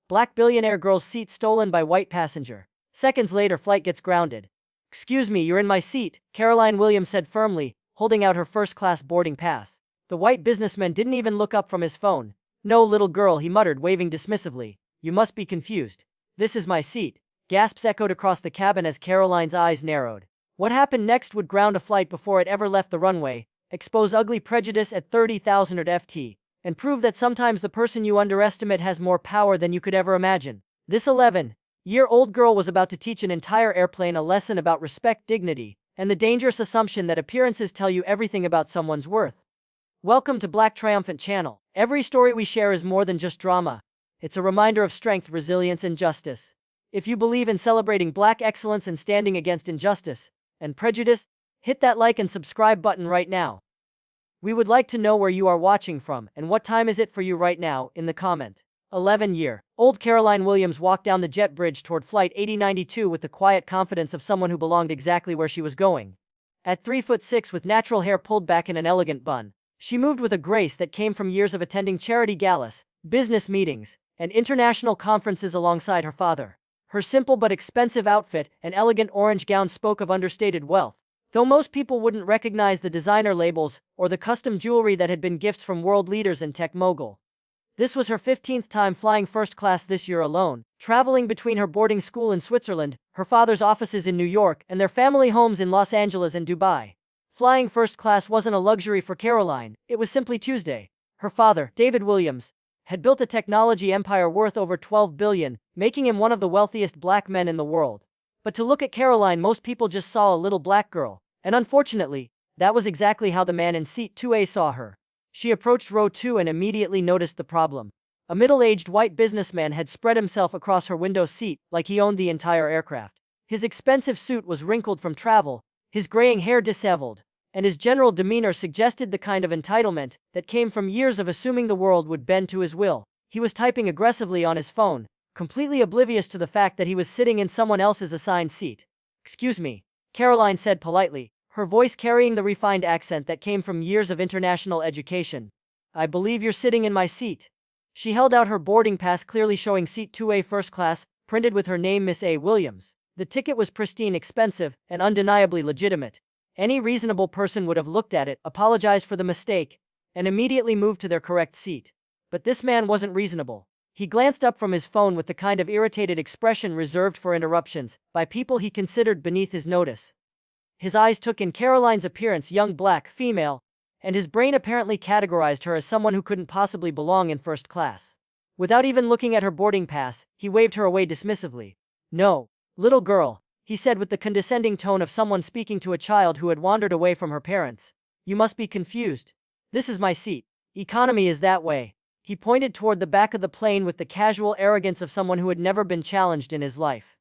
Black billionaire girl's seat stolen by white passenger. Seconds later, flight gets grounded. "Excuse me, you're in my seat," Caroline Williams said firmly, holding out her first-class boarding pass. The white businessman didn't even look up from his phone. "No, little girl," he muttered, waving dismissively. "You must be confused. This is my seat." Gasps echoed across the cabin as Caroline's eyes narrowed. What happened next would ground a flight before it ever left the runway, expose ugly prejudice at 30,000 FT, and prove that sometimes the person you underestimate has more power than you could ever imagine. This 11-year-old girl was about to teach an entire airplane a lesson about respect, dignity, and the dangerous assumption that appearances tell you everything about someone's worth. Welcome to Black Triumphant Channel. Every story we share is more than just drama. It's a reminder of strength, resilience, and justice. If you believe in celebrating Black excellence and standing against injustice and prejudice, hit that like and subscribe button right now. We would like to know where you are watching from and what time is it for you right now in the comment. 11-year-old Caroline Williams walked down the jet bridge toward Flight 8092 with the quiet confidence of someone who belonged exactly where she was going. At 3'6" with natural hair pulled back in an elegant bun, she moved with a grace that came from years of attending charity galas, business meetings, and international conferences alongside her father. Her simple but expensive outfit, an elegant orange gown, spoke of understated wealth, though most people wouldn't recognize the designer labels or the custom jewelry that had been gifts from world leaders and tech mogul. This was her 15th time flying first class this year alone, traveling between her boarding school in Switzerland, her father's offices in New York, and their family homes in Los Angeles and Dubai. Flying first class wasn't a luxury for Caroline, it was simply Tuesday. Her father, David Williams, had built a technology empire worth over $12 billion, making him one of the wealthiest Black men in the world. But to look at Caroline, most people just saw a little Black girl, and unfortunately, that was exactly how the man in seat 2A saw her. She approached row 2 and immediately noticed the problem. A middle-aged white businessman had spread himself across her window seat like he owned the entire aircraft. His expensive suit was wrinkled from travel, his graying hair disheveled, and his general demeanor suggested the kind of entitlement that came from years of assuming the world would bend to his will. He was typing aggressively on his phone, completely oblivious to the fact that he was sitting in someone else's assigned seat. "Excuse me," Caroline said politely, her voice carrying the refined accent that came from years of international education. "I believe you're sitting in my seat." She held out her boarding pass, clearly showing seat 2A first class, printed with her name, Miss A. Williams. The ticket was pristine, expensive, and undeniably legitimate. Any reasonable person would have looked at it, apologized for the mistake, and immediately moved to their correct seat. But this man wasn't reasonable. He glanced up from his phone with the kind of irritated expression reserved for interruptions by people he considered beneath his notice. His eyes took in Caroline's appearance, young Black female, and his brain apparently categorized her as someone who couldn't possibly belong in first class. Without even looking at her boarding pass, he waved her away dismissively. "No, little girl," he said with the condescending tone of someone speaking to a child who had wandered away from her parents. "You must be confused. This is my seat. Economy is that way." He pointed toward the back of the plane with the casual arrogance of someone who had never been challenged in his life.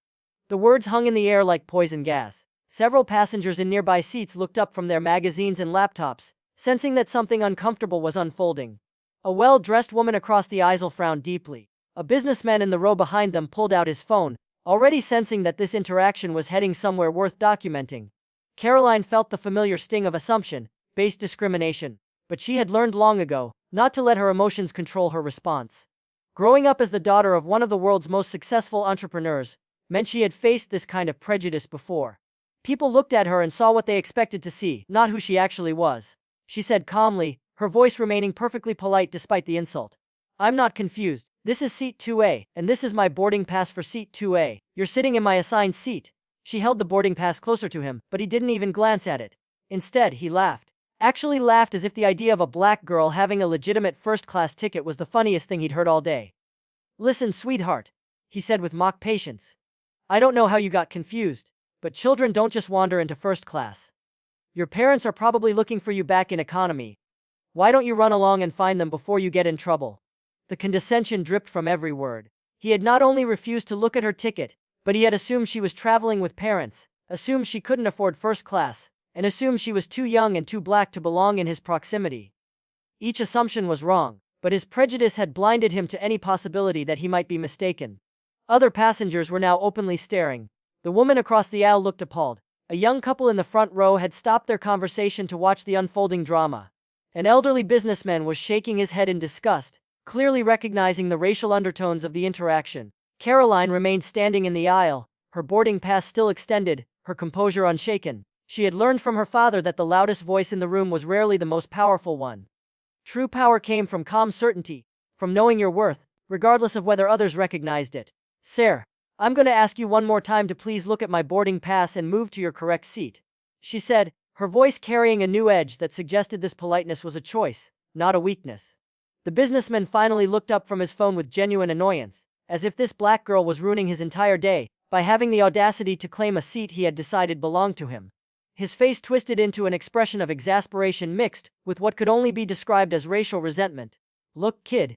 The words hung in the air like poison gas. Several passengers in nearby seats looked up from their magazines and laptops, sensing that something uncomfortable was unfolding. A well-dressed woman across the aisle frowned deeply. A businessman in the row behind them pulled out his phone, already sensing that this interaction was heading somewhere worth documenting. Caroline felt the familiar sting of assumption-based discrimination, but she had learned long ago not to let her emotions control her response. Growing up as the daughter of one of the world's most successful entrepreneurs meant she had faced this kind of prejudice before. People looked at her and saw what they expected to see, not who she actually was. She said calmly, her voice remaining perfectly polite despite the insult. "I'm not confused. This is seat 2A, and this is my boarding pass for seat 2A. You're sitting in my assigned seat." She held the boarding pass closer to him, but he didn't even glance at it. Instead, he laughed. Actually laughed, as if the idea of a Black girl having a legitimate first-class ticket was the funniest thing he'd heard all day. "Listen, sweetheart," he said with mock patience. "I don't know how you got confused, but children don't just wander into first class. Your parents are probably looking for you back in economy. Why don't you run along and find them before you get in trouble?" The condescension dripped from every word. He had not only refused to look at her ticket, but he had assumed she was traveling with parents, assumed she couldn't afford first class, and assumed she was too young and too Black to belong in his proximity. Each assumption was wrong, but his prejudice had blinded him to any possibility that he might be mistaken. Other passengers were now openly staring. The woman across the aisle looked appalled. A young couple in the front row had stopped their conversation to watch the unfolding drama. An elderly businessman was shaking his head in disgust, clearly recognizing the racial undertones of the interaction. Caroline remained standing in the aisle, her boarding pass still extended, her composure unshaken. She had learned from her father that the loudest voice in the room was rarely the most powerful one. True power came from calm certainty, from knowing your worth, regardless of whether others recognized it. Sir, I'm going to ask you one more time to please look at my boarding pass and move to your correct seat, she said, her voice carrying a new edge that suggested this politeness was a choice, not a weakness. The businessman finally looked up from his phone with genuine annoyance, as if this black girl was ruining his entire day by having the audacity to claim a seat he had decided belonged to him. His face twisted into an expression of exasperation mixed with what could only be described as racial resentment. Look, kid,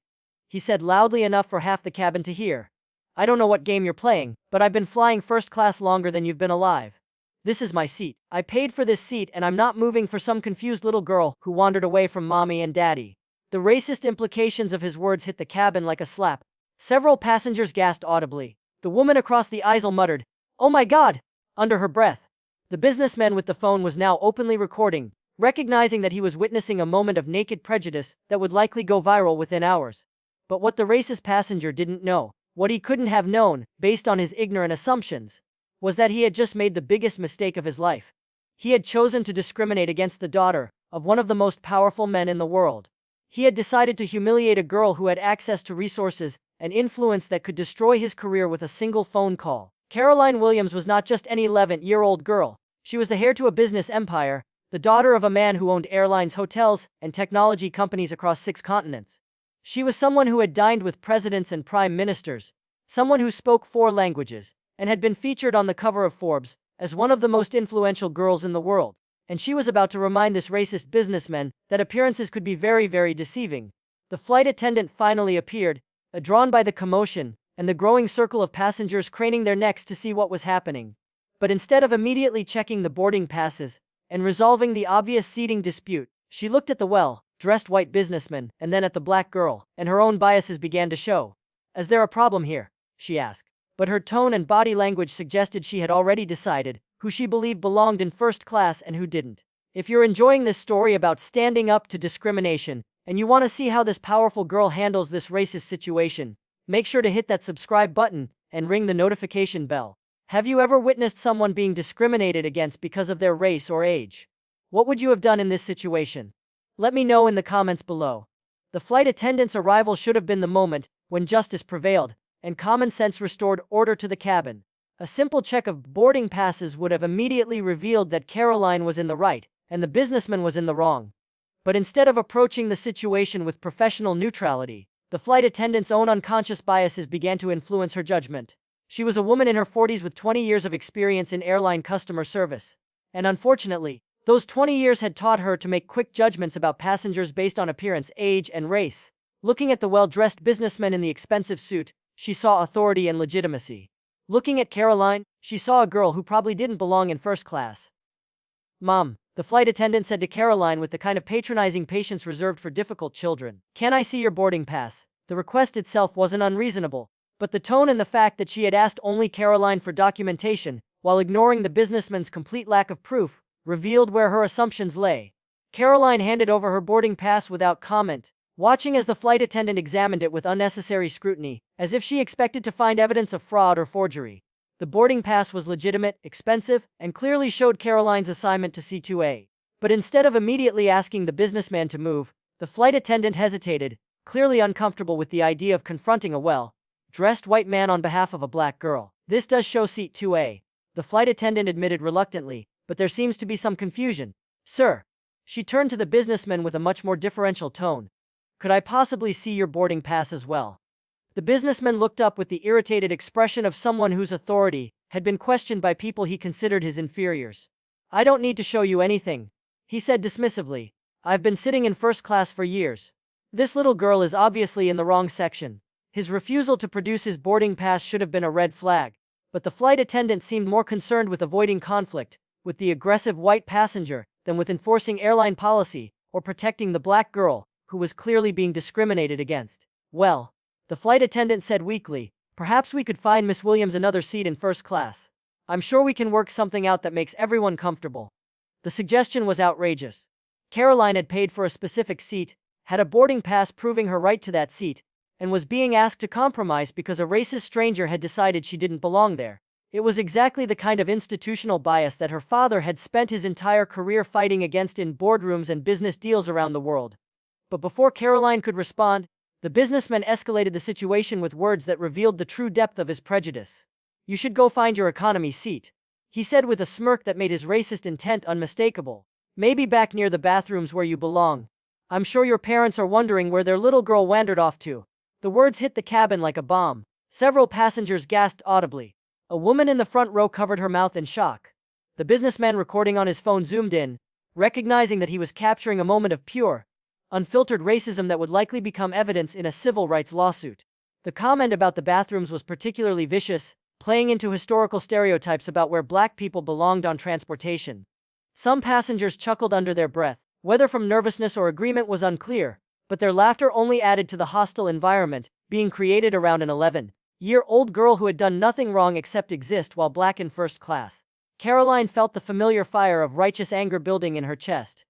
he said loudly enough for half the cabin to hear. I don't know what game you're playing, but I've been flying first class longer than you've been alive. This is my seat. I paid for this seat and I'm not moving for some confused little girl who wandered away from mommy and daddy. The racist implications of his words hit the cabin like a slap. Several passengers gasped audibly. The woman across the aisle muttered, "Oh my God!" under her breath. The businessman with the phone was now openly recording, recognizing that he was witnessing a moment of naked prejudice that would likely go viral within hours. But what the racist passenger didn't know, what he couldn't have known, based on his ignorant assumptions, was that he had just made the biggest mistake of his life. He had chosen to discriminate against the daughter of one of the most powerful men in the world. He had decided to humiliate a girl who had access to resources and influence that could destroy his career with a single phone call. Caroline Williams was not just any 11-year-old girl. She was the heir to a business empire, the daughter of a man who owned airlines, hotels, and technology companies across 6 continents. She was someone who had dined with presidents and prime ministers, someone who spoke 4 languages, and had been featured on the cover of Forbes as one of the most influential girls in the world. And she was about to remind this racist businessman that appearances could be very, very deceiving. The flight attendant finally appeared, drawn by the commotion and the growing circle of passengers craning their necks to see what was happening. But instead of immediately checking the boarding passes and resolving the obvious seating dispute, she looked at the well-dressed white businessman and then at the black girl, and her own biases began to show. "Is there a problem here?" she asked. But her tone and body language suggested she had already decided who she believed belonged in first class and who didn't. If you're enjoying this story about standing up to discrimination, and you want to see how this powerful girl handles this racist situation, make sure to hit that subscribe button and ring the notification bell. Have you ever witnessed someone being discriminated against because of their race or age? What would you have done in this situation? Let me know in the comments below. The flight attendant's arrival should have been the moment when justice prevailed and common sense restored order to the cabin. A simple check of boarding passes would have immediately revealed that Caroline was in the right and the businessman was in the wrong. But instead of approaching the situation with professional neutrality, the flight attendant's own unconscious biases began to influence her judgment. She was a woman in her 40s with 20 years of experience in airline customer service. And unfortunately, those 20 years had taught her to make quick judgments about passengers based on appearance, age, and race. Looking at the well-dressed businessman in the expensive suit, she saw authority and legitimacy. Looking at Caroline, she saw a girl who probably didn't belong in first class. "Mom," the flight attendant said to Caroline with the kind of patronizing patience reserved for difficult children, "can I see your boarding pass?" The request itself wasn't unreasonable, but the tone and the fact that she had asked only Caroline for documentation, while ignoring the businessman's complete lack of proof, revealed where her assumptions lay. Caroline handed over her boarding pass without comment, watching as the flight attendant examined it with unnecessary scrutiny, as if she expected to find evidence of fraud or forgery. The boarding pass was legitimate, expensive, and clearly showed Caroline's assignment to C2A. But instead of immediately asking the businessman to move, the flight attendant hesitated, clearly uncomfortable with the idea of confronting a well-dressed white man on behalf of a black girl. "This does show seat 2A, the flight attendant admitted reluctantly, "but there seems to be some confusion." "Sir," she turned to the businessman with a much more deferential tone, "could I possibly see your boarding pass as well?" The businessman looked up with the irritated expression of someone whose authority had been questioned by people he considered his inferiors. "I don't need to show you anything," he said dismissively. "I've been sitting in first class for years. This little girl is obviously in the wrong section." His refusal to produce his boarding pass should have been a red flag, but the flight attendant seemed more concerned with avoiding conflict with the aggressive white passenger than with enforcing airline policy or protecting the black girl who was clearly being discriminated against. "Well," the flight attendant said weakly, "perhaps we could find Miss Williams another seat in first class. I'm sure we can work something out that makes everyone comfortable." The suggestion was outrageous. Caroline had paid for a specific seat, had a boarding pass proving her right to that seat, and was being asked to compromise because a racist stranger had decided she didn't belong there. It was exactly the kind of institutional bias that her father had spent his entire career fighting against in boardrooms and business deals around the world. But before Caroline could respond, the businessman escalated the situation with words that revealed the true depth of his prejudice. "You should go find your economy seat," he said with a smirk that made his racist intent unmistakable. "Maybe back near the bathrooms where you belong. I'm sure your parents are wondering where their little girl wandered off to." The words hit the cabin like a bomb. Several passengers gasped audibly. A woman in the front row covered her mouth in shock. The businessman recording on his phone zoomed in, recognizing that he was capturing a moment of pure, unfiltered racism that would likely become evidence in a civil rights lawsuit. The comment about the bathrooms was particularly vicious, playing into historical stereotypes about where black people belonged on transportation. Some passengers chuckled under their breath, whether from nervousness or agreement was unclear, but their laughter only added to the hostile environment being created around an 11-year-old girl who had done nothing wrong except exist while black in first class. Caroline felt the familiar fire of righteous anger building in her chest.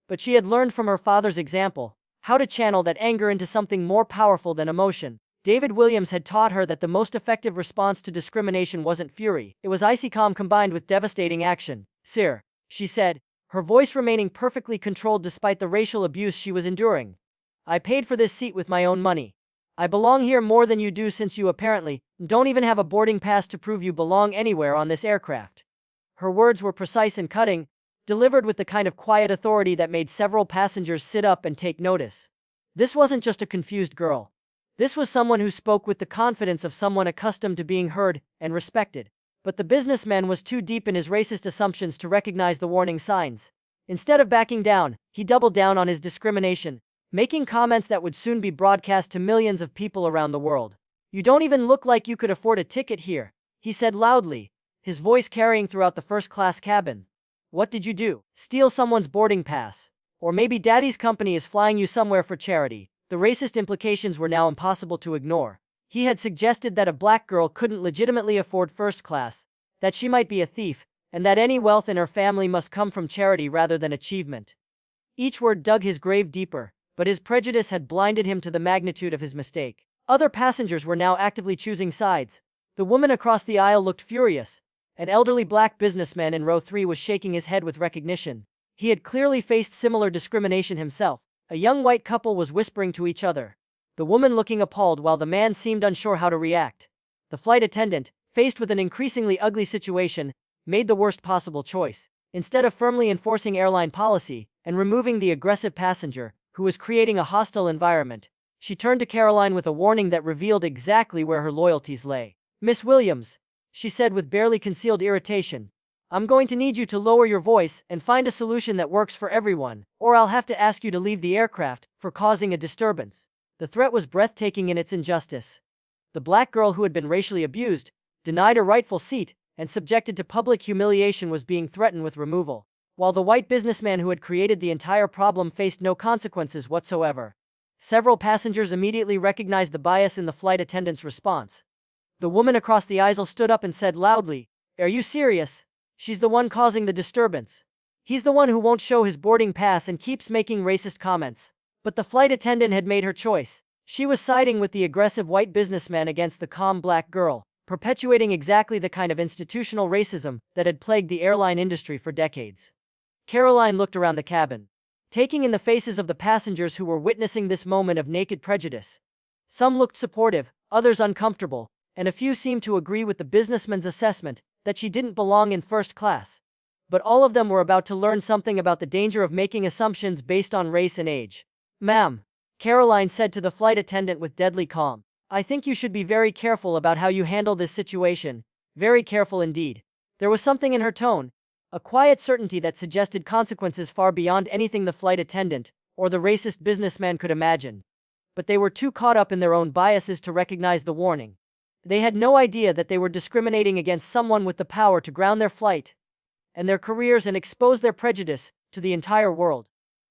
But she had learned from her father's example how to channel that anger into something more powerful than emotion. David Williams had taught her that the most effective response to discrimination wasn't fury, it was icy calm combined with devastating action. "Sir," she said, her voice remaining perfectly controlled despite the racial abuse she was enduring. "I paid for this seat with my own money. I belong here more than you do since you apparently don't even have a boarding pass to prove you belong anywhere on this aircraft." Her words were precise and cutting, delivered with the kind of quiet authority that made several passengers sit up and take notice. This wasn't just a confused girl. This was someone who spoke with the confidence of someone accustomed to being heard and respected. But the businessman was too deep in his racist assumptions to recognize the warning signs. Instead of backing down, he doubled down on his discrimination, making comments that would soon be broadcast to millions of people around the world. "You don't even look like you could afford a ticket here," he said loudly, his voice carrying throughout the first-class cabin. "What did you do? Steal someone's boarding pass? Or maybe daddy's company is flying you somewhere for charity?" The racist implications were now impossible to ignore. He had suggested that a black girl couldn't legitimately afford first class, that she might be a thief, and that any wealth in her family must come from charity rather than achievement. Each word dug his grave deeper, but his prejudice had blinded him to the magnitude of his mistake. Other passengers were now actively choosing sides. The woman across the aisle looked furious. An elderly black businessman in row 3 was shaking his head with recognition. He had clearly faced similar discrimination himself. A young white couple was whispering to each other, the woman looking appalled while the man seemed unsure how to react. The flight attendant, faced with an increasingly ugly situation, made the worst possible choice. Instead of firmly enforcing airline policy and removing the aggressive passenger, who was creating a hostile environment, she turned to Caroline with a warning that revealed exactly where her loyalties lay. "Miss Williams," she said with barely concealed irritation, "I'm going to need you to lower your voice and find a solution that works for everyone, or I'll have to ask you to leave the aircraft for causing a disturbance." The threat was breathtaking in its injustice. The black girl who had been racially abused, denied a rightful seat, and subjected to public humiliation was being threatened with removal, while the white businessman who had created the entire problem faced no consequences whatsoever. Several passengers immediately recognized the bias in the flight attendant's response. The woman across the aisle stood up and said loudly, "Are you serious? She's the one causing the disturbance. He's the one who won't show his boarding pass and keeps making racist comments." But the flight attendant had made her choice. She was siding with the aggressive white businessman against the calm black girl, perpetuating exactly the kind of institutional racism that had plagued the airline industry for decades. Caroline looked around the cabin, taking in the faces of the passengers who were witnessing this moment of naked prejudice. Some looked supportive, others uncomfortable, and a few seemed to agree with the businessman's assessment that she didn't belong in first class. But all of them were about to learn something about the danger of making assumptions based on race and age. "Ma'am," Caroline said to the flight attendant with deadly calm, "I think you should be very careful about how you handle this situation, very careful indeed." There was something in her tone, a quiet certainty that suggested consequences far beyond anything the flight attendant or the racist businessman could imagine. But they were too caught up in their own biases to recognize the warning. They had no idea that they were discriminating against someone with the power to ground their flight and their careers and expose their prejudice to the entire world.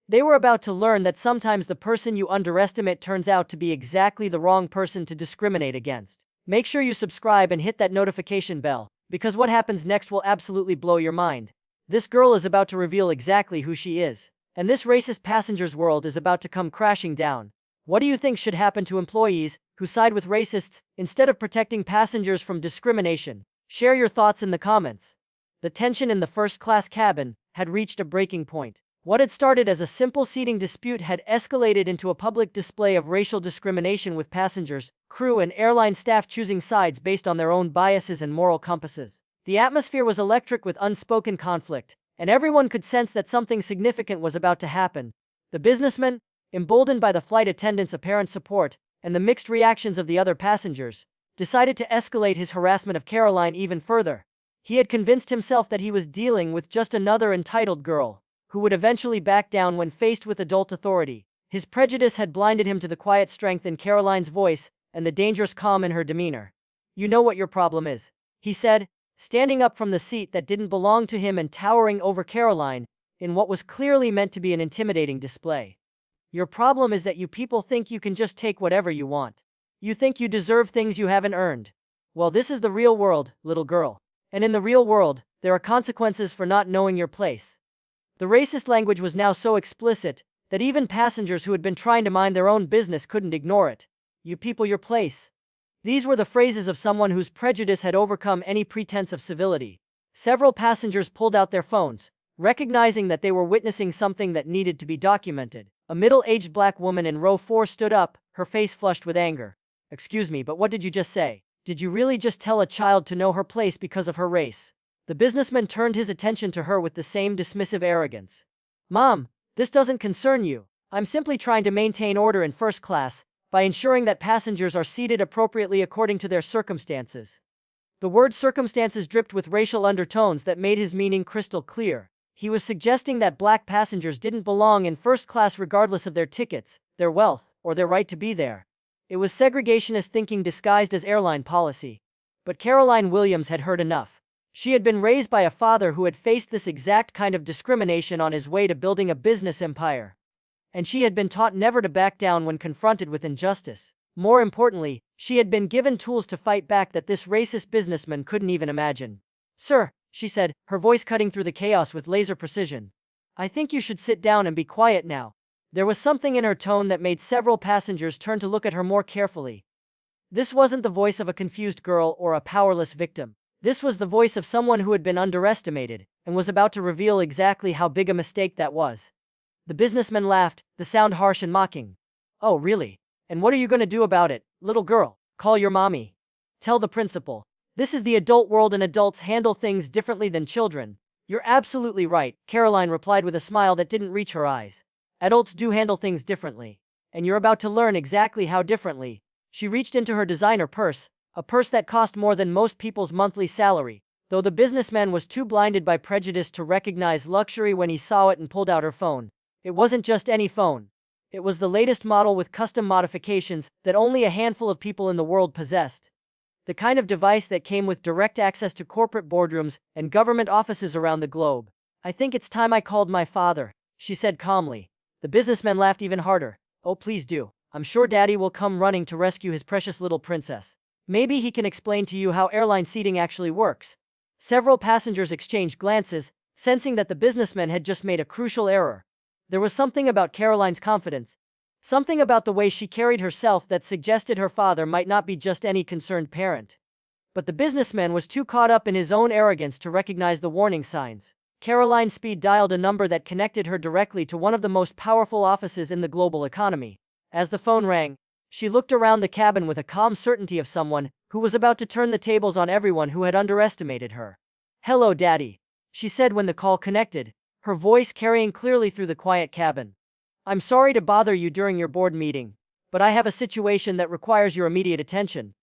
They were about to learn that sometimes the person you underestimate turns out to be exactly the wrong person to discriminate against. Make sure you subscribe and hit that notification bell, because what happens next will absolutely blow your mind. This girl is about to reveal exactly who she is. And this racist passenger's world is about to come crashing down. What do you think should happen to employees who side with racists instead of protecting passengers from discrimination? Share your thoughts in the comments. The tension in the first-class cabin had reached a breaking point. What had started as a simple seating dispute had escalated into a public display of racial discrimination, with passengers, crew, and airline staff choosing sides based on their own biases and moral compasses. The atmosphere was electric with unspoken conflict, and everyone could sense that something significant was about to happen. The businessman, emboldened by the flight attendant's apparent support and the mixed reactions of the other passengers, decided to escalate his harassment of Caroline even further. He had convinced himself that he was dealing with just another entitled girl who would eventually back down when faced with adult authority. His prejudice had blinded him to the quiet strength in Caroline's voice and the dangerous calm in her demeanor. "You know what your problem is," he said, standing up from the seat that didn't belong to him and towering over Caroline in what was clearly meant to be an intimidating display. "Your problem is that you people think you can just take whatever you want. You think you deserve things you haven't earned. Well, this is the real world, little girl. And in the real world, there are consequences for not knowing your place." The racist language was now so explicit that even passengers who had been trying to mind their own business couldn't ignore it. "You people, your place." These were the phrases of someone whose prejudice had overcome any pretense of civility. Several passengers pulled out their phones, recognizing that they were witnessing something that needed to be documented. A middle-aged black woman in row 4 stood up, her face flushed with anger. "Excuse me, but what did you just say? Did you really just tell a child to know her place because of her race?" The businessman turned his attention to her with the same dismissive arrogance. "Mom, this doesn't concern you. I'm simply trying to maintain order in first class by ensuring that passengers are seated appropriately according to their circumstances." The word circumstances dripped with racial undertones that made his meaning crystal clear. He was suggesting that black passengers didn't belong in first class regardless of their tickets, their wealth, or their right to be there. It was segregationist thinking disguised as airline policy. But Caroline Williams had heard enough. She had been raised by a father who had faced this exact kind of discrimination on his way to building a business empire. And she had been taught never to back down when confronted with injustice. More importantly, she had been given tools to fight back that this racist businessman couldn't even imagine. "Sir," she said, her voice cutting through the chaos with laser precision, "I think you should sit down and be quiet now." There was something in her tone that made several passengers turn to look at her more carefully. This wasn't the voice of a confused girl or a powerless victim. This was the voice of someone who had been underestimated and was about to reveal exactly how big a mistake that was. The businessman laughed, the sound harsh and mocking. "Oh, really? And what are you going to do about it, little girl? Call your mommy. Tell the principal. This is the adult world and adults handle things differently than children." "You're absolutely right," Caroline replied with a smile that didn't reach her eyes. "Adults do handle things differently. And you're about to learn exactly how differently." She reached into her designer purse, a purse that cost more than most people's monthly salary, though the businessman was too blinded by prejudice to recognize luxury when he saw it, and pulled out her phone. It wasn't just any phone. It was the latest model with custom modifications that only a handful of people in the world possessed. The kind of device that came with direct access to corporate boardrooms and government offices around the globe. "I think it's time I called my father," she said calmly. The businessman laughed even harder. "Oh, please do. I'm sure Daddy will come running to rescue his precious little princess. Maybe he can explain to you how airline seating actually works." Several passengers exchanged glances, sensing that the businessman had just made a crucial error. There was something about Caroline's confidence, something about the way she carried herself that suggested her father might not be just any concerned parent. But the businessman was too caught up in his own arrogance to recognize the warning signs. Caroline speed dialed a number that connected her directly to one of the most powerful offices in the global economy. As the phone rang, she looked around the cabin with a calm certainty of someone who was about to turn the tables on everyone who had underestimated her. "Hello, Daddy," she said when the call connected, her voice carrying clearly through the quiet cabin. "I'm sorry to bother you during your board meeting, but I have a situation that requires your immediate attention."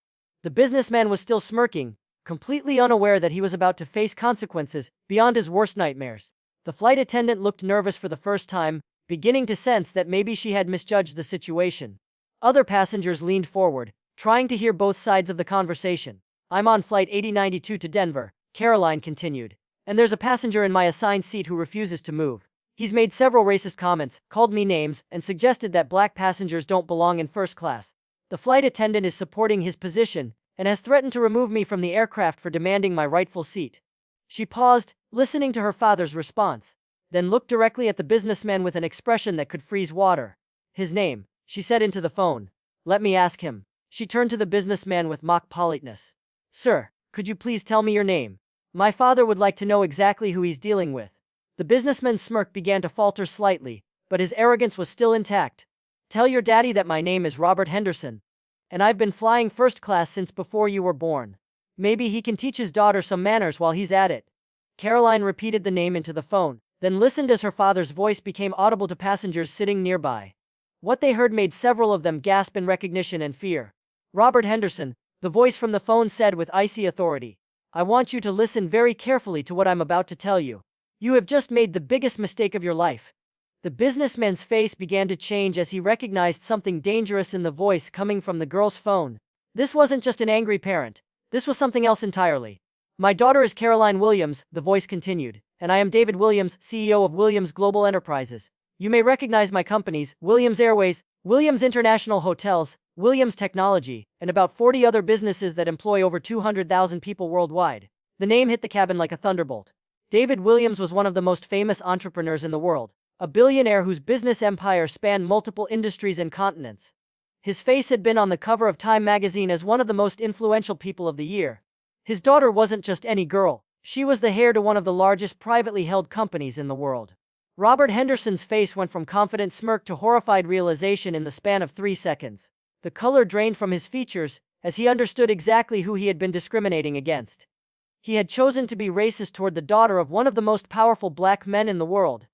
The businessman was still smirking, completely unaware that he was about to face consequences beyond his worst nightmares. The flight attendant looked nervous for the first time, beginning to sense that maybe she had misjudged the situation. Other passengers leaned forward, trying to hear both sides of the conversation. "I'm on flight 8092 to Denver," Caroline continued, "and there's a passenger in my assigned seat who refuses to move. He's made several racist comments, called me names, and suggested that black passengers don't belong in first class. The flight attendant is supporting his position and has threatened to remove me from the aircraft for demanding my rightful seat." She paused, listening to her father's response. then looked directly at the businessman with an expression that could freeze water. His name, she said into the phone. Let me ask him. She turned to the businessman with mock politeness. Sir, could you please tell me your name? My father would like to know exactly who he's dealing with. The businessman's smirk began to falter slightly, but his arrogance was still intact. Tell your daddy that my name is Robert Henderson, and I've been flying first class since before you were born. Maybe he can teach his daughter some manners while he's at it. Caroline repeated the name into the phone, then listened as her father's voice became audible to passengers sitting nearby. What they heard made several of them gasp in recognition and fear. Robert Henderson, the voice from the phone said with icy authority. I want you to listen very carefully to what I'm about to tell you. You have just made the biggest mistake of your life. The businessman's face began to change as he recognized something dangerous in the voice coming from the girl's phone. This wasn't just an angry parent. This was something else entirely. My daughter is Caroline Williams, the voice continued, and I am David Williams, CEO of Williams Global Enterprises. You may recognize my companies, Williams Airways, Williams International Hotels, Williams Technology, and about 40 other businesses that employ over 200,000 people worldwide. The name hit the cabin like a thunderbolt. David Williams was one of the most famous entrepreneurs in the world, a billionaire whose business empire spanned multiple industries and continents. His face had been on the cover of Time magazine as one of the most influential people of the year. His daughter wasn't just any girl, she was the heir to one of the largest privately held companies in the world. Robert Henderson's face went from confident smirk to horrified realization in the span of 3 seconds. The color drained from his features, as he understood exactly who he had been discriminating against. He had chosen to be racist toward the daughter of one of the most powerful black men in the world.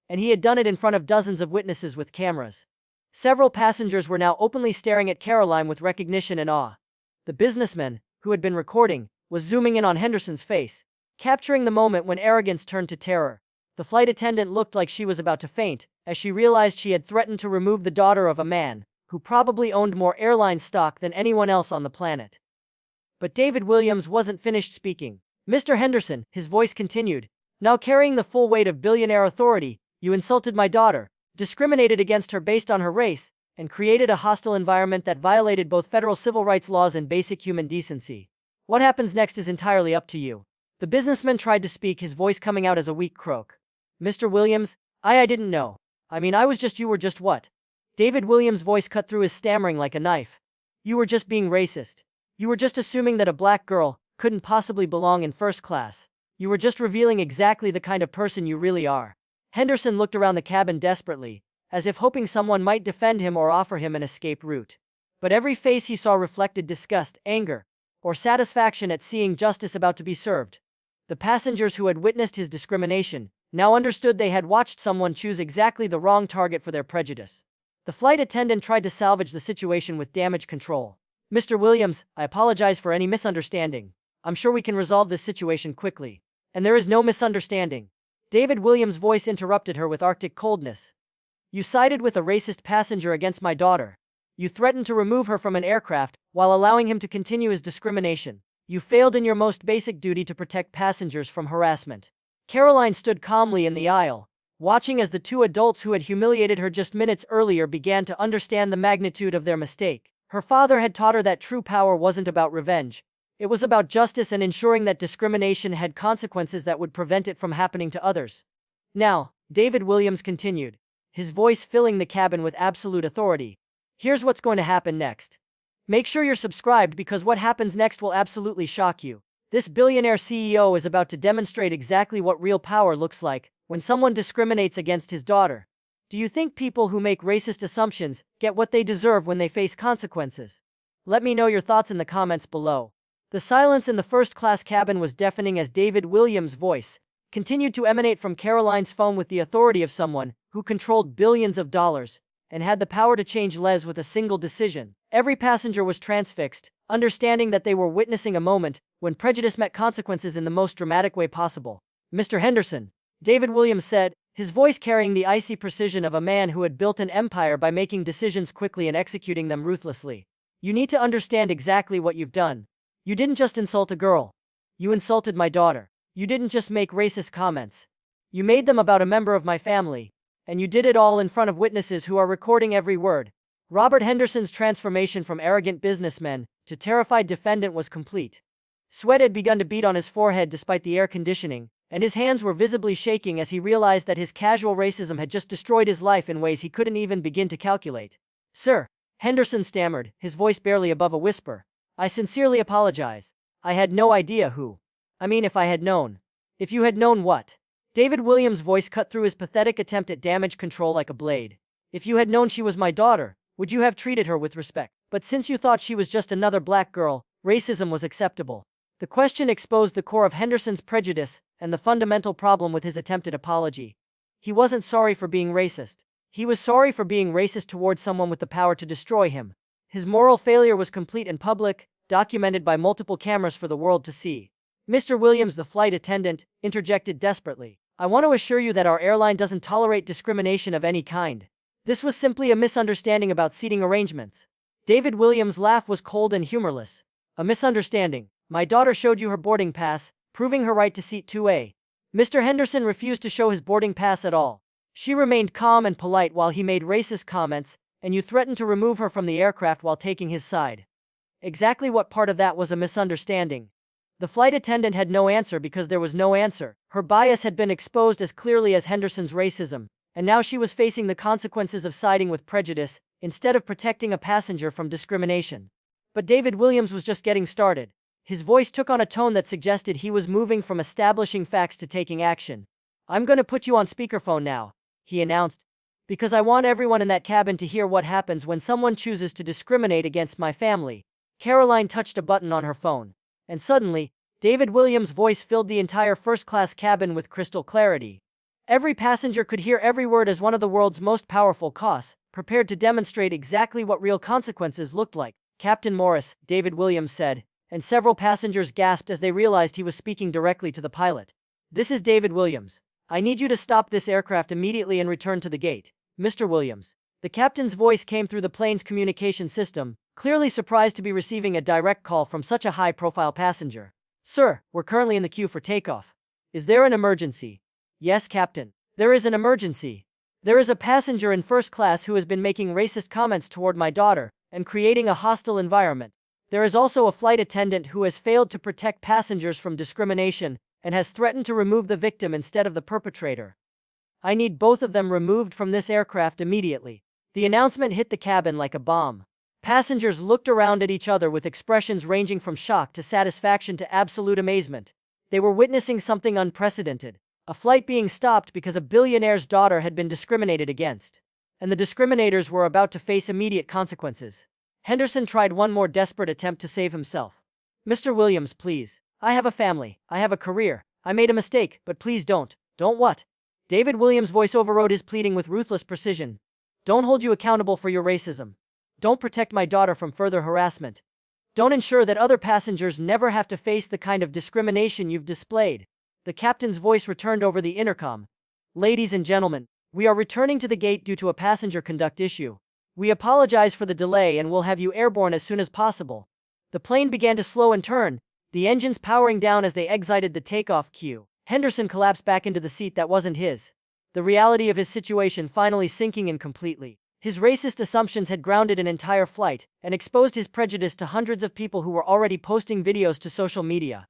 And he had done it in front of dozens of witnesses with cameras. Several passengers were now openly staring at Caroline with recognition and awe. The businessman, who had been recording, was zooming in on Henderson's face, capturing the moment when arrogance turned to terror. The flight attendant looked like she was about to faint, as she realized she had threatened to remove the daughter of a man who probably owned more airline stock than anyone else on the planet. But David Williams wasn't finished speaking. Mr. Henderson, his voice continued, now carrying the full weight of billionaire authority, you insulted my daughter, discriminated against her based on her race, and created a hostile environment that violated both federal civil rights laws and basic human decency. What happens next is entirely up to you. The businessman tried to speak, his voice coming out as a weak croak. Mr. Williams, I didn't know. You were just what? David Williams' voice cut through his stammering like a knife. You were just being racist. You were just assuming that a black girl couldn't possibly belong in first class. You were just revealing exactly the kind of person you really are. Henderson looked around the cabin desperately, as if hoping someone might defend him or offer him an escape route. But every face he saw reflected disgust, anger, or satisfaction at seeing justice about to be served. The passengers who had witnessed his discrimination now understood they had watched someone choose exactly the wrong target for their prejudice. The flight attendant tried to salvage the situation with damage control. Mr. Williams, I apologize for any misunderstanding. I'm sure we can resolve this situation quickly. And there is no misunderstanding. David Williams' voice interrupted her with Arctic coldness. You sided with a racist passenger against my daughter. You threatened to remove her from an aircraft while allowing him to continue his discrimination. You failed in your most basic duty to protect passengers from harassment. Caroline stood calmly in the aisle, watching as the two adults who had humiliated her just minutes earlier began to understand the magnitude of their mistake. Her father had taught her that true power wasn't about revenge. It was about justice and ensuring that discrimination had consequences that would prevent it from happening to others. Now, David Williams continued, his voice filling the cabin with absolute authority. Here's what's going to happen next. Make sure you're subscribed because what happens next will absolutely shock you. This billionaire CEO is about to demonstrate exactly what real power looks like when someone discriminates against his daughter. Do you think people who make racist assumptions get what they deserve when they face consequences? Let me know your thoughts in the comments below. The silence in the first-class cabin was deafening as David Williams' voice continued to emanate from Caroline's phone with the authority of someone who controlled billions of dollars and had the power to change lives with a single decision. Every passenger was transfixed, understanding that they were witnessing a moment when prejudice met consequences in the most dramatic way possible. Mr. Henderson, David Williams said, his voice carrying the icy precision of a man who had built an empire by making decisions quickly and executing them ruthlessly. You need to understand exactly what you've done. You didn't just insult a girl. You insulted my daughter. You didn't just make racist comments. You made them about a member of my family. And you did it all in front of witnesses who are recording every word. Robert Henderson's transformation from arrogant businessman to terrified defendant was complete. Sweat had begun to beat on his forehead despite the air conditioning, and his hands were visibly shaking as he realized that his casual racism had just destroyed his life in ways he couldn't even begin to calculate. "Sir," Henderson stammered, his voice barely above a whisper, "I sincerely apologize. I had no idea who. I mean, if I had known." "If you had known what?" David Williams' voice cut through his pathetic attempt at damage control like a blade. "If you had known she was my daughter, would you have treated her with respect? But since you thought she was just another black girl, racism was acceptable." The question exposed the core of Henderson's prejudice and the fundamental problem with his attempted apology. He wasn't sorry for being racist. He was sorry for being racist towards someone with the power to destroy him. His moral failure was complete and public, documented by multiple cameras for the world to see. Mr. Williams, the flight attendant, interjected desperately. "I want to assure you that our airline doesn't tolerate discrimination of any kind. This was simply a misunderstanding about seating arrangements." David Williams' laugh was cold and humorless. "A misunderstanding? My daughter showed you her boarding pass, proving her right to seat 2A. Mr. Henderson refused to show his boarding pass at all. She remained calm and polite while he made racist comments, and you threatened to remove her from the aircraft while taking his side. Exactly what part of that was a misunderstanding?" The flight attendant had no answer because there was no answer. Her bias had been exposed as clearly as Henderson's racism, and now she was facing the consequences of siding with prejudice instead of protecting a passenger from discrimination. But David Williams was just getting started. His voice took on a tone that suggested he was moving from establishing facts to taking action. "I'm going to put you on speakerphone now," he announced, "because I want everyone in that cabin to hear what happens when someone chooses to discriminate against my family." Caroline touched a button on her phone, and suddenly, David Williams' voice filled the entire first-class cabin with crystal clarity. Every passenger could hear every word as one of the world's most powerful costs, prepared to demonstrate exactly what real consequences looked like. "Captain Morris," David Williams said, and several passengers gasped as they realized he was speaking directly to the pilot. "This is David Williams. I need you to stop this aircraft immediately and return to the gate. Mr. Williams." The captain's voice came through the plane's communication system, clearly surprised to be receiving a direct call from such a high-profile passenger. "Sir, we're currently in the queue for takeoff. Is there an emergency?" "Yes, Captain. There is an emergency. There is a passenger in first class who has been making racist comments toward my daughter and creating a hostile environment. There is also a flight attendant who has failed to protect passengers from discrimination and has threatened to remove the victim instead of the perpetrator. I need both of them removed from this aircraft immediately." The announcement hit the cabin like a bomb. Passengers looked around at each other with expressions ranging from shock to satisfaction to absolute amazement. They were witnessing something unprecedented. A flight being stopped because a billionaire's daughter had been discriminated against. And the discriminators were about to face immediate consequences. Henderson tried one more desperate attempt to save himself. "Mr. Williams, please. I have a family. I have a career. I made a mistake, but please don't." "Don't what?" David Williams' voice overrode his pleading with ruthless precision. "Don't hold you accountable for your racism. Don't protect my daughter from further harassment. Don't ensure that other passengers never have to face the kind of discrimination you've displayed." The captain's voice returned over the intercom. "Ladies and gentlemen, we are returning to the gate due to a passenger conduct issue. We apologize for the delay and will have you airborne as soon as possible." The plane began to slow and turn, the engines powering down as they exited the takeoff queue. Henderson collapsed back into the seat that wasn't his. The reality of his situation finally sinking in completely. His racist assumptions had grounded an entire flight and exposed his prejudice to hundreds of people who were already posting videos to social media.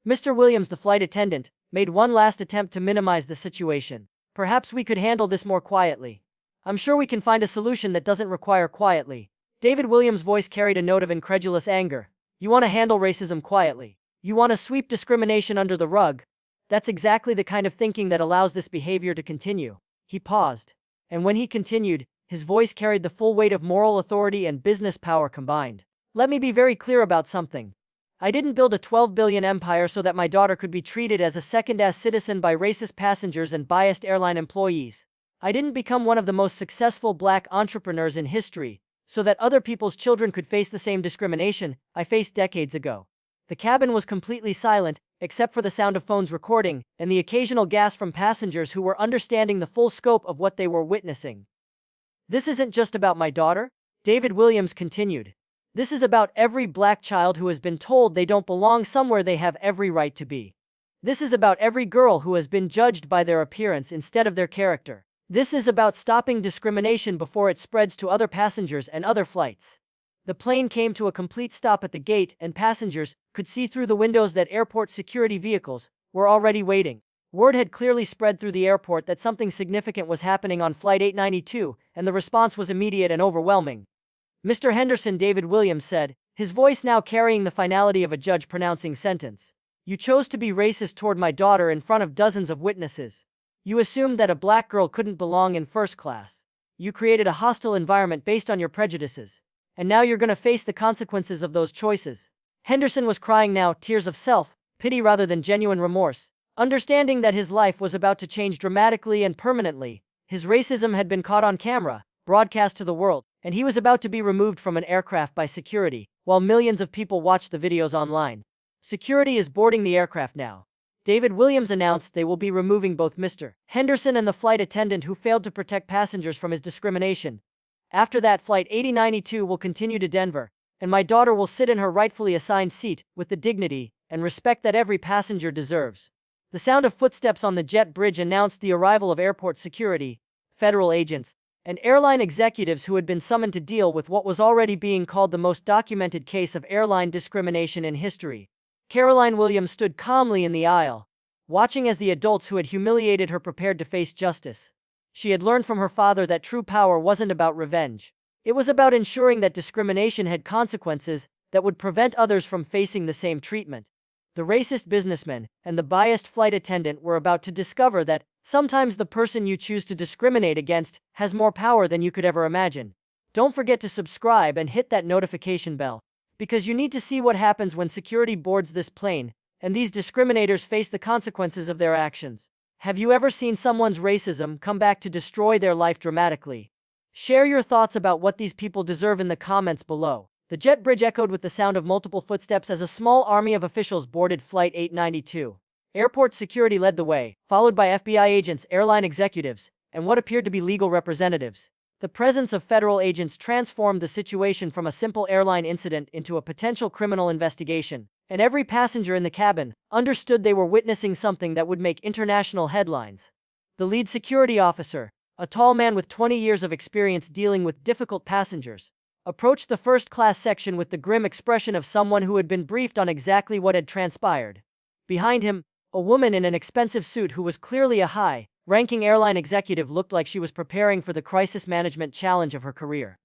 Mr. Williams, the flight attendant, made one last attempt to minimize the situation. "Perhaps we could handle this more quietly. I'm sure we can find a solution that doesn't require quietly." David Williams' voice carried a note of incredulous anger. "You want to handle racism quietly? You want to sweep discrimination under the rug? That's exactly the kind of thinking that allows this behavior to continue." He paused. And when he continued, his voice carried the full weight of moral authority and business power combined. "Let me be very clear about something. I didn't build a 12 billion empire so that my daughter could be treated as a second-class citizen by racist passengers and biased airline employees. I didn't become one of the most successful black entrepreneurs in history so that other people's children could face the same discrimination I faced decades ago." The cabin was completely silent, except for the sound of phones recording and the occasional gasp from passengers who were understanding the full scope of what they were witnessing. "This isn't just about my daughter," David Williams continued. "This is about every black child who has been told they don't belong somewhere they have every right to be. This is about every girl who has been judged by their appearance instead of their character. This is about stopping discrimination before it spreads to other passengers and other flights." The plane came to a complete stop at the gate and passengers could see through the windows that airport security vehicles were already waiting. Word had clearly spread through the airport that something significant was happening on Flight 892, and the response was immediate and overwhelming. Mr. Henderson, David Williams said, his voice now carrying the finality of a judge pronouncing sentence. You chose to be racist toward my daughter in front of dozens of witnesses. You assumed that a black girl couldn't belong in first class. You created a hostile environment based on your prejudices. And now you're going to face the consequences of those choices. Henderson was crying now, tears of self-pity rather than genuine remorse. Understanding that his life was about to change dramatically and permanently, his racism had been caught on camera, broadcast to the world, and he was about to be removed from an aircraft by security, while millions of people watched the videos online. Security is boarding the aircraft now. David Williams announced they will be removing both Mr. Henderson and the flight attendant who failed to protect passengers from his discrimination. After that, Flight 8092 will continue to Denver, and my daughter will sit in her rightfully assigned seat with the dignity and respect that every passenger deserves. The sound of footsteps on the jet bridge announced the arrival of airport security, federal agents, and airline executives who had been summoned to deal with what was already being called the most documented case of airline discrimination in history. Caroline Williams stood calmly in the aisle, watching as the adults who had humiliated her prepared to face justice. She had learned from her father that true power wasn't about revenge. It was about ensuring that discrimination had consequences that would prevent others from facing the same treatment. The racist businessman and the biased flight attendant were about to discover that sometimes the person you choose to discriminate against has more power than you could ever imagine. Don't forget to subscribe and hit that notification bell, because you need to see what happens when security boards this plane, and these discriminators face the consequences of their actions. Have you ever seen someone's racism come back to destroy their life dramatically? Share your thoughts about what these people deserve in the comments below. The jet bridge echoed with the sound of multiple footsteps as a small army of officials boarded Flight 892. Airport security led the way, followed by FBI agents, airline executives, and what appeared to be legal representatives. The presence of federal agents transformed the situation from a simple airline incident into a potential criminal investigation, and every passenger in the cabin understood they were witnessing something that would make international headlines. The lead security officer, a tall man with 20 years of experience dealing with difficult passengers, approached the first-class section with the grim expression of someone who had been briefed on exactly what had transpired. Behind him, a woman in an expensive suit who was clearly a high-ranking airline executive looked like she was preparing for the crisis management challenge of her career.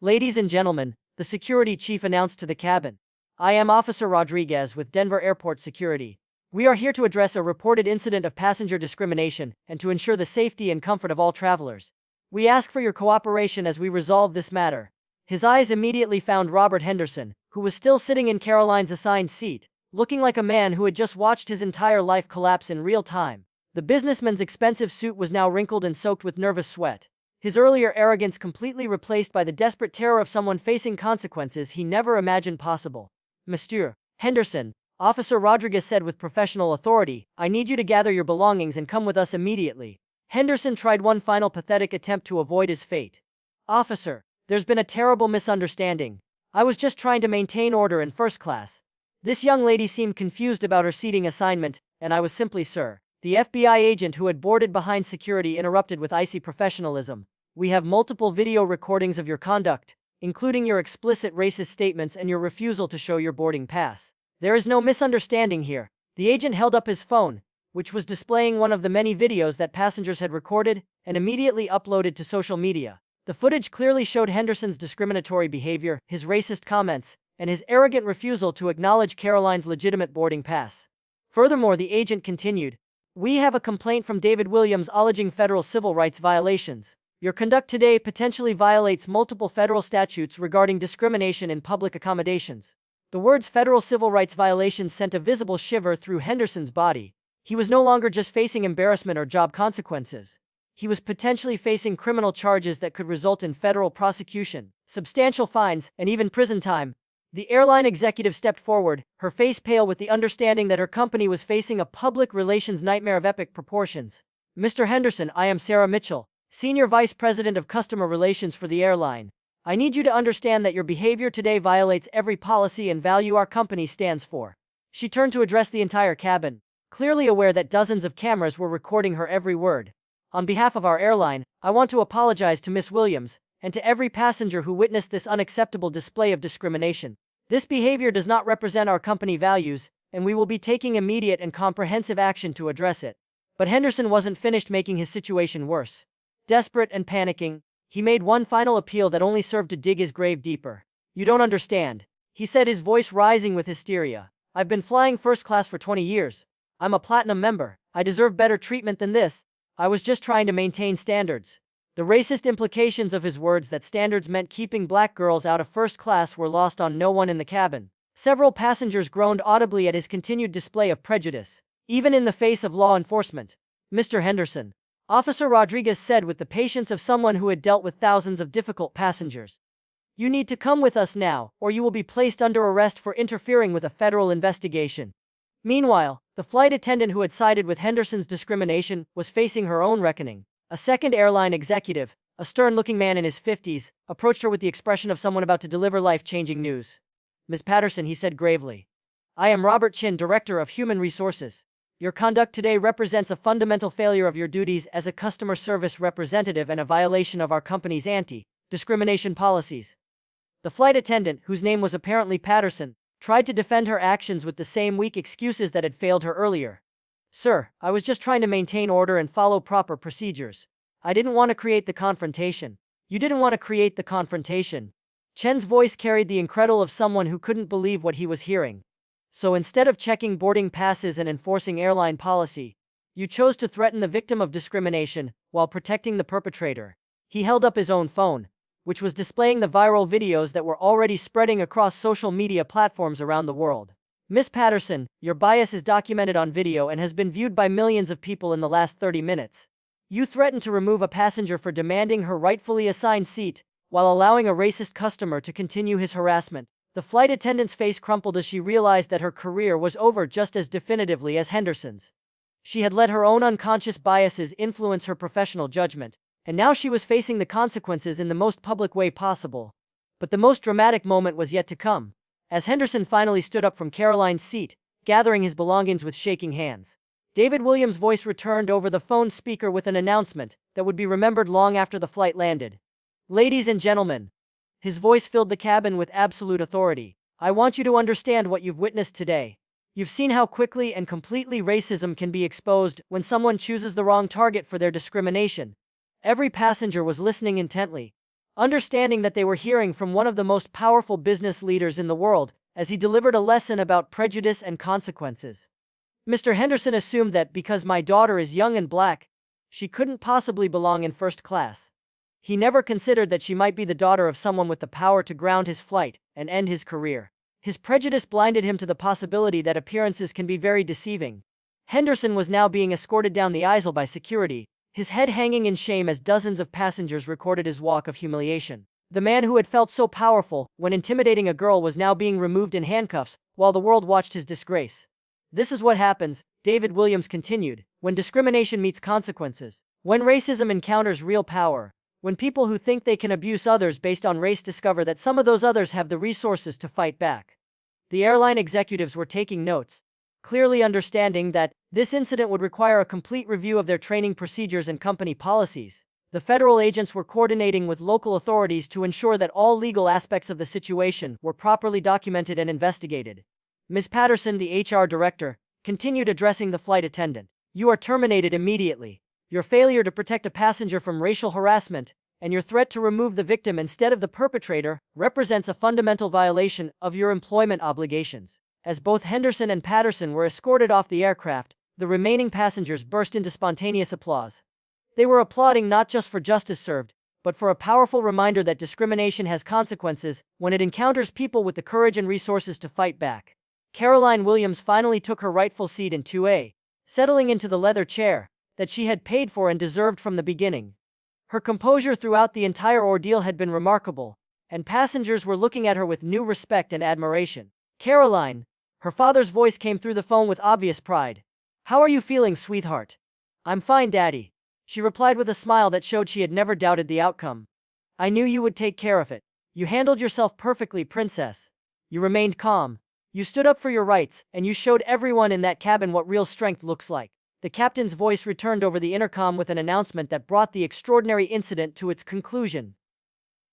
Ladies and gentlemen, the security chief announced to the cabin, I am Officer Rodriguez with Denver Airport Security. We are here to address a reported incident of passenger discrimination and to ensure the safety and comfort of all travelers. We ask for your cooperation as we resolve this matter. His eyes immediately found Robert Henderson, who was still sitting in Caroline's assigned seat, looking like a man who had just watched his entire life collapse in real time. The businessman's expensive suit was now wrinkled and soaked with nervous sweat, his earlier arrogance completely replaced by the desperate terror of someone facing consequences he never imagined possible. Mr. Henderson, Officer Rodriguez said with professional authority, I need you to gather your belongings and come with us immediately. Henderson tried one final pathetic attempt to avoid his fate. Officer, there's been a terrible misunderstanding. I was just trying to maintain order in first class. This young lady seemed confused about her seating assignment, and I was simply Sir. The FBI agent who had boarded behind security interrupted with icy professionalism. We have multiple video recordings of your conduct, including your explicit racist statements and your refusal to show your boarding pass. There is no misunderstanding here. The agent held up his phone, which was displaying one of the many videos that passengers had recorded and immediately uploaded to social media. The footage clearly showed Henderson's discriminatory behavior, his racist comments, and his arrogant refusal to acknowledge Caroline's legitimate boarding pass. Furthermore, the agent continued, we have a complaint from David Williams alleging federal civil rights violations. Your conduct today potentially violates multiple federal statutes regarding discrimination in public accommodations. The words federal civil rights violations sent a visible shiver through Henderson's body. He was no longer just facing embarrassment or job consequences. He was potentially facing criminal charges that could result in federal prosecution, substantial fines, and even prison time. The airline executive stepped forward, her face pale with the understanding that her company was facing a public relations nightmare of epic proportions. Mr. Henderson, I am Sarah Mitchell, Senior Vice President of Customer Relations for the airline. I need you to understand that your behavior today violates every policy and value our company stands for. She turned to address the entire cabin, clearly aware that dozens of cameras were recording her every word. On behalf of our airline, I want to apologize to Miss Williams and to every passenger who witnessed this unacceptable display of discrimination. This behavior does not represent our company values, and we will be taking immediate and comprehensive action to address it. But Henderson wasn't finished making his situation worse. Desperate and panicking, he made one final appeal that only served to dig his grave deeper. "You don't understand," he said, his voice rising with hysteria. "I've been flying first class for 20 years. I'm a platinum member. I deserve better treatment than this. I was just trying to maintain standards." The racist implications of his words that standards meant keeping black girls out of first class were lost on no one in the cabin. Several passengers groaned audibly at his continued display of prejudice, even in the face of law enforcement. "Mr. Henderson," Officer Rodriguez said with the patience of someone who had dealt with thousands of difficult passengers, "you need to come with us now, or you will be placed under arrest for interfering with a federal investigation." Meanwhile, the flight attendant who had sided with Henderson's discrimination was facing her own reckoning. A second airline executive, a stern-looking man in his 50s, approached her with the expression of someone about to deliver life-changing news. "Ms. Patterson," he said gravely, "I am Robert Chin, Director of Human Resources. Your conduct today represents a fundamental failure of your duties as a customer service representative and a violation of our company's anti-discrimination policies." The flight attendant, whose name was apparently Patterson, tried to defend her actions with the same weak excuses that had failed her earlier. "Sir, I was just trying to maintain order and follow proper procedures. I didn't want to create the confrontation." "You didn't want to create the confrontation." Chen's voice carried the incredulity of someone who couldn't believe what he was hearing. "So instead of checking boarding passes and enforcing airline policy, you chose to threaten the victim of discrimination while protecting the perpetrator." He held up his own phone, which was displaying the viral videos that were already spreading across social media platforms around the world. "Miss Patterson, your bias is documented on video and has been viewed by millions of people in the last 30 minutes. You threatened to remove a passenger for demanding her rightfully assigned seat, while allowing a racist customer to continue his harassment." The flight attendant's face crumpled as she realized that her career was over just as definitively as Henderson's. She had let her own unconscious biases influence her professional judgment, and now she was facing the consequences in the most public way possible. But the most dramatic moment was yet to come. As Henderson finally stood up from Caroline's seat, gathering his belongings with shaking hands, David Williams' voice returned over the phone speaker with an announcement that would be remembered long after the flight landed. "Ladies and gentlemen," his voice filled the cabin with absolute authority, "I want you to understand what you've witnessed today. You've seen how quickly and completely racism can be exposed when someone chooses the wrong target for their discrimination." Every passenger was listening intently, understanding that they were hearing from one of the most powerful business leaders in the world as he delivered a lesson about prejudice and consequences. "Mr. Henderson assumed that because my daughter is young and black, she couldn't possibly belong in first class. He never considered that she might be the daughter of someone with the power to ground his flight and end his career. His prejudice blinded him to the possibility that appearances can be very deceiving." Henderson was now being escorted down the aisle by security, his head hanging in shame as dozens of passengers recorded his walk of humiliation. The man who had felt so powerful when intimidating a girl was now being removed in handcuffs while the world watched his disgrace. "This is what happens," David Williams continued, "when discrimination meets consequences, when racism encounters real power, when people who think they can abuse others based on race discover that some of those others have the resources to fight back." The airline executives were taking notes, clearly understanding that this incident would require a complete review of their training procedures and company policies. The federal agents were coordinating with local authorities to ensure that all legal aspects of the situation were properly documented and investigated. Ms. Patterson, the HR director, continued addressing the flight attendant. "You are terminated immediately. Your failure to protect a passenger from racial harassment and your threat to remove the victim instead of the perpetrator represents a fundamental violation of your employment obligations." As both Henderson and Patterson were escorted off the aircraft, the remaining passengers burst into spontaneous applause. They were applauding not just for justice served, but for a powerful reminder that discrimination has consequences when it encounters people with the courage and resources to fight back. Caroline Williams finally took her rightful seat in 2A, settling into the leather chair that she had paid for and deserved from the beginning. Her composure throughout the entire ordeal had been remarkable, and passengers were looking at her with new respect and admiration. "Caroline," her father's voice came through the phone with obvious pride. "How are you feeling, sweetheart?" "I'm fine, Daddy," she replied with a smile that showed she had never doubted the outcome. "I knew you would take care of it. You handled yourself perfectly, Princess. You remained calm. You stood up for your rights, and you showed everyone in that cabin what real strength looks like." The captain's voice returned over the intercom with an announcement that brought the extraordinary incident to its conclusion.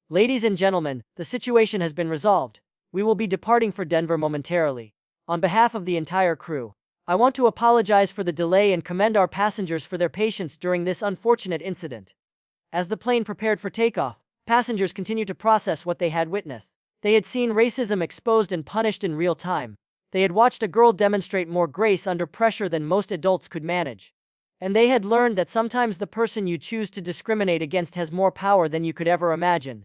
"Ladies and gentlemen, the situation has been resolved. We will be departing for Denver momentarily. On behalf of the entire crew, I want to apologize for the delay and commend our passengers for their patience during this unfortunate incident. As the plane prepared for takeoff, passengers continued to process what they had witnessed. They had seen racism exposed and punished in real time. They had watched a girl demonstrate more grace under pressure than most adults could manage. And they had learned that sometimes the person you choose to discriminate against has more power than you could ever imagine.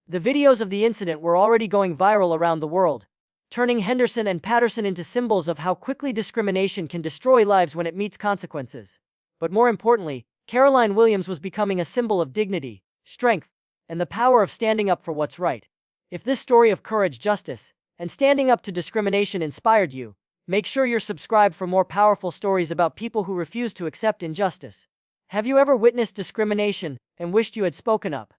The videos of the incident were already going viral around the world, turning Henderson and Patterson into symbols of how quickly discrimination can destroy lives when it meets consequences. But more importantly, Caroline Williams was becoming a symbol of dignity, strength, and the power of standing up for what's right. If this story of courage, justice, and standing up to discrimination inspired you, make sure you're subscribed for more powerful stories about people who refuse to accept injustice. Have you ever witnessed discrimination and wished you had spoken up?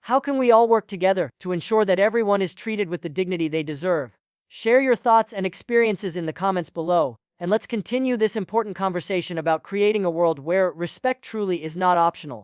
How can we all work together to ensure that everyone is treated with the dignity they deserve? Share your thoughts and experiences in the comments below, and let's continue this important conversation about creating a world where respect truly is not optional.